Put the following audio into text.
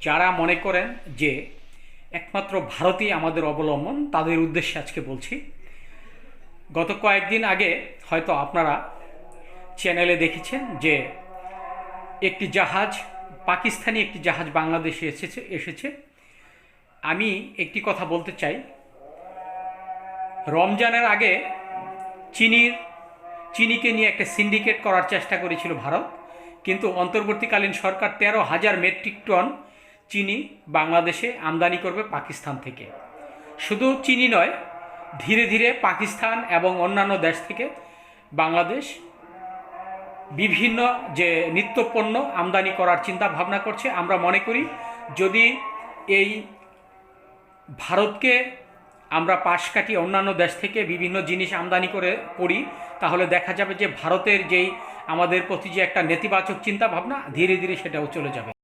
যারা মনে করেন যে একমাত্র ভারতই আমাদের অবলম্বন, তাদের উদ্দেশ্যে আজকে বলছি। গত কয়েকদিন আগে হয়তো আপনারা চ্যানেলে দেখেছেন যে একটি জাহাজ, পাকিস্তানি একটি জাহাজ বাংলাদেশে এসেছে। আমি একটি কথা বলতে চাই, রমজানের আগে চিনির চিনিকে নিয়ে একটা সিন্ডিকেট করার চেষ্টা করেছিল ভারত, কিন্তু অন্তর্বর্তীকালীন সরকার 13,000 মেট্রিক টন চিনি বাংলাদেশে আমদানি করবে পাকিস্তান থেকে। শুধু চিনি নয়, ধীরে ধীরে পাকিস্তান এবং অন্যান্য দেশ থেকে বাংলাদেশ বিভিন্ন যে নিত্যপণ্য আমদানি করার চিন্তা ভাবনা করছে। আমরা মনে করি যদি এই ভারতকে আমরা পাশ কাটিয়ে অন্যান্য দেশ থেকে বিভিন্ন জিনিস আমদানি করি, তাহলে দেখা যাবে যে ভারতের যেই আমাদের প্রতি যে একটা নেতিবাচক চিন্তা ভাবনা ধীরে ধীরে সেটাও চলে যাবে।